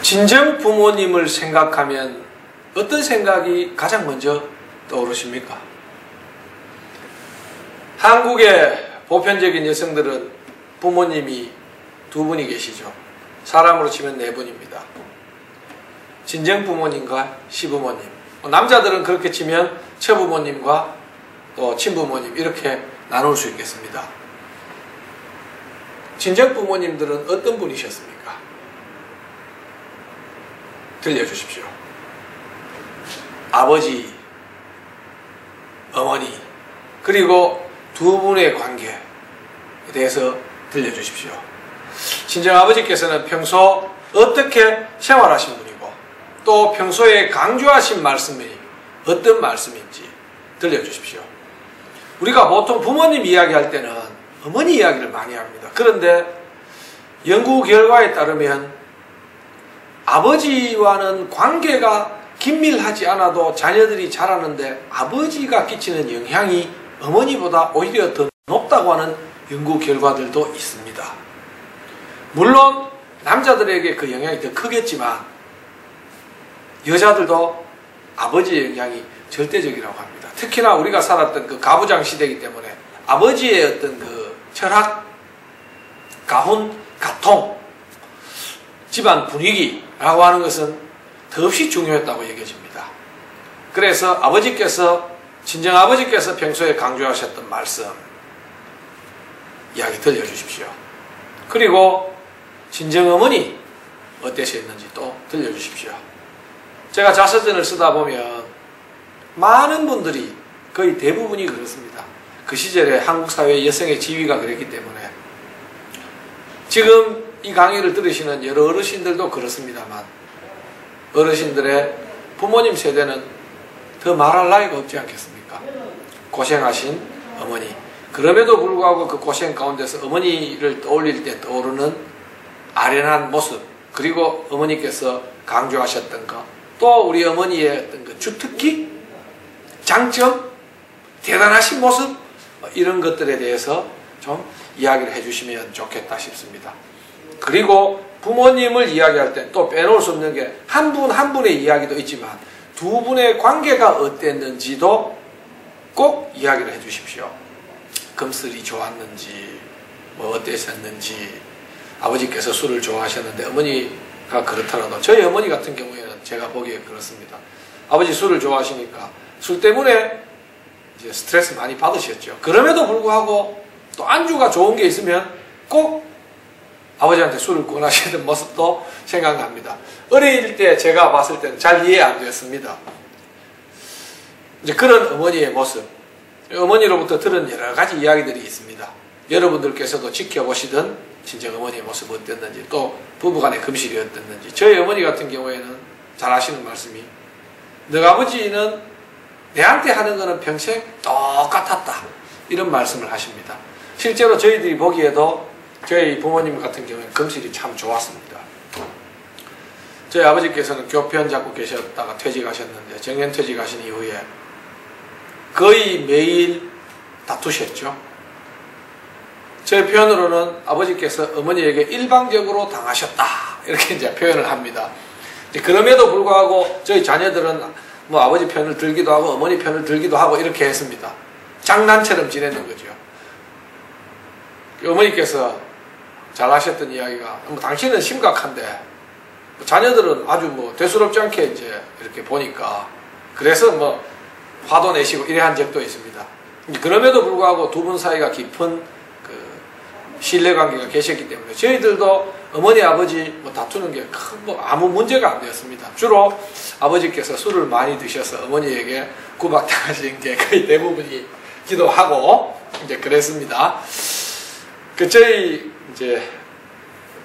친정 부모님을 생각하면 어떤 생각이 가장 먼저 떠오르십니까? 한국의 보편적인 여성들은 부모님이 두 분이 계시죠. 사람으로 치면 네 분입니다. 친정 부모님과 시부모님. 남자들은 그렇게 치면 처부모님과 또 친부모님 이렇게 나눌 수 있겠습니다. 친정 부모님들은 어떤 분이셨습니까? 들려주십시오. 아버지, 어머니, 그리고 두 분의 관계에 대해서 들려주십시오. 친정아버지께서는 평소 어떻게 생활하신 분이고 또 평소에 강조하신 말씀이 어떤 말씀인지 들려주십시오. 우리가 보통 부모님 이야기할 때는 어머니 이야기를 많이 합니다. 그런데 연구 결과에 따르면 아버지와는 관계가 긴밀하지 않아도 자녀들이 자라는데 아버지가 끼치는 영향이 어머니보다 오히려 더 높다고 하는 연구 결과들도 있습니다. 물론 남자들에게 그 영향이 더 크겠지만 여자들도 아버지의 영향이 절대적이라고 합니다. 특히나 우리가 살았던 그 가부장 시대이기 때문에 아버지의 어떤 그 철학, 가훈, 가통, 집안 분위기라고 하는 것은 더없이 중요했다고 얘기해집니다. 그래서 아버지께서, 친정아버지께서 평소에 강조하셨던 말씀 이야기 들려주십시오. 그리고 친정어머니 어떠셨는지 또 들려주십시오. 제가 자서전을 쓰다 보면 많은 분들이 거의 대부분이 그렇습니다. 그 시절에 한국 사회의 여성의 지위가 그랬기 때문에 지금 이 강의를 들으시는 여러 어르신들도 그렇습니다만 어르신들의 부모님 세대는 더 말할 나위가 없지 않겠습니까? 고생하신 어머니. 그럼에도 불구하고 그 고생 가운데서 어머니를 떠올릴 때 떠오르는 아련한 모습, 그리고 어머니께서 강조하셨던 것, 또 우리 어머니의 어떤 그 주특기, 장점, 대단하신 모습, 이런 것들에 대해서 좀 이야기를 해주시면 좋겠다 싶습니다. 그리고 부모님을 이야기할 때 또 빼놓을 수 없는 게 한 분 한 분의 이야기도 있지만 두 분의 관계가 어땠는지도 꼭 이야기를 해주십시오. 금슬이 좋았는지, 뭐 어땠었는지, 아버지께서 술을 좋아하셨는데 어머니가 그렇더라도 저희 어머니 같은 경우에는 제가 보기에 그렇습니다. 아버지 술을 좋아하시니까 술 때문에 이제 스트레스 많이 받으셨죠. 그럼에도 불구하고 또 안주가 좋은 게 있으면 꼭 아버지한테 술을 권하시는 모습도 생각납니다. 어릴 때 제가 봤을 때는 잘 이해 안 되었습니다. 이제 그런 어머니의 모습, 어머니로부터 들은 여러 가지 이야기들이 있습니다. 여러분들께서도 지켜보시던 친정어머니의 모습 어땠는지, 또 부부간의 금실이 어땠는지. 저희 어머니 같은 경우에는 잘 하시는 말씀이 너 아버지는 내한테 하는 거는 평생 똑같았다, 이런 말씀을 하십니다. 실제로 저희들이 보기에도 저희 부모님 같은 경우에는 금실이 참 좋았습니다. 저희 아버지께서는 교편 잡고 계셨다가 퇴직하셨는데 정년퇴직하신 이후에 거의 매일 다투셨죠. 제 표현으로는 아버지께서 어머니에게 일방적으로 당하셨다, 이렇게 이제 표현을 합니다. 그럼에도 불구하고 저희 자녀들은 뭐 아버지 편을 들기도 하고 어머니 편을 들기도 하고 이렇게 했습니다. 장난처럼 지내는 거죠. 어머니께서 잘 하셨던 이야기가 뭐 당신은 심각한데 자녀들은 아주 뭐 대수롭지 않게 이제 이렇게 보니까 그래서 뭐 화도 내시고 이래 한 적도 있습니다. 그럼에도 불구하고 두 분 사이가 깊은 그 신뢰관계가 계셨기 때문에 저희들도 어머니 아버지 뭐 다투는 게 큰 뭐 아무 문제가 안 되었습니다. 주로 아버지께서 술을 많이 드셔서 어머니에게 구박당하신 게 거의 대부분이기도 하고 이제 그랬습니다. 그 저희 이제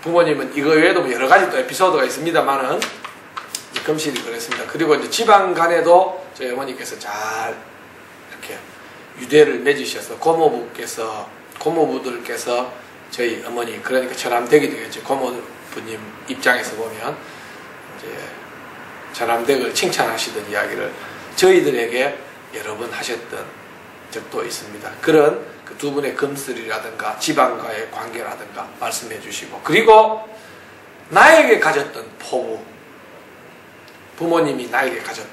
부모님은 이거 외에도 여러 가지 또 에피소드가 있습니다만은 금실이 그랬습니다. 그리고 이제 지방 간에도 저희 어머니께서 잘 이렇게 유대를 맺으셔서 고모부들께서 저희 어머니, 그러니까 처남댁이 되겠죠. 고모부님 입장에서 보면 이제 처남댁을 칭찬하시던 이야기를 저희들에게 여러 번 하셨던 적도 있습니다. 그런 그 두 분의 금슬이라든가 지방과의 관계라든가 말씀해 주시고, 그리고 나에게 가졌던 포부, 부모님이 나에게 가졌던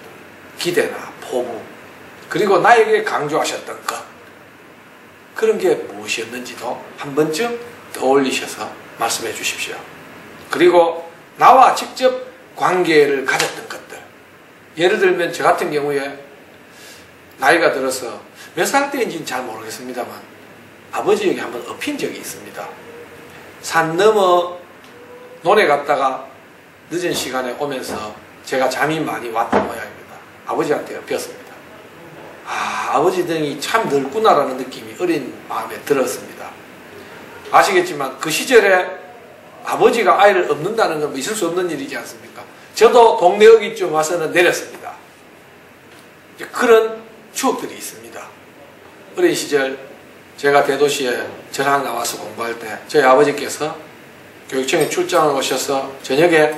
기대나 포부, 그리고 나에게 강조하셨던 것, 그런 게 무엇이었는지도 한 번쯤 떠올리셔서 말씀해 주십시오. 그리고 나와 직접 관계를 가졌던 것들, 예를 들면 저 같은 경우에 나이가 들어서 몇 살 때인지는 잘 모르겠습니다만 아버지에게 한번 엎인 적이 있습니다. 산 넘어 논에 갔다가 늦은 시간에 오면서 제가 잠이 많이 왔던 모양입니다. 아버지한테 엎였습니다. 아버지 등이 참 늙구나라는 느낌이 어린 마음에 들었습니다. 아시겠지만 그 시절에 아버지가 아이를 엎는다는 건 있을 수 없는 일이지 않습니까? 저도 동네 어귀쯤 와서는 내렸습니다. 그런 추억들이 있습니다. 어린 시절 제가 대도시에 전학 나와서 공부할 때 저희 아버지께서 교육청에 출장을 오셔서 저녁에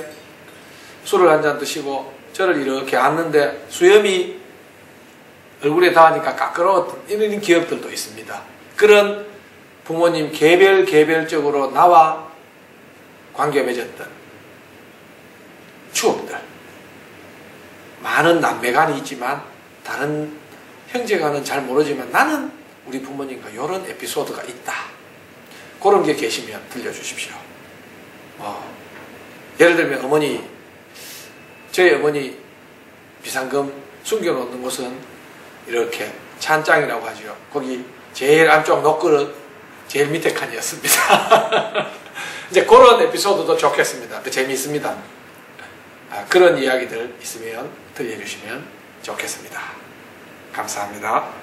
술을 한잔 드시고 저를 이렇게 앉는데 수염이 얼굴에 닿으니까 까끄러웠던 이런 기억들도 있습니다. 그런 부모님 개별적으로 나와 관계 맺었던 추억들, 많은 남매간이 있지만 다른 형제간은 잘 모르지만 나는 우리 부모님과 이런 에피소드가 있다, 그런 게 계시면 들려주십시오. 예를 들면 저희 어머니 비상금 숨겨놓는 곳은 이렇게 찬장이라고 하죠. 거기 제일 안쪽 녹그릇 제일 밑에 칸이었습니다. 이제 그런 에피소드도 좋겠습니다. 재미있습니다. 그런 이야기들 있으면 들려주시면 좋겠습니다. 감사합니다.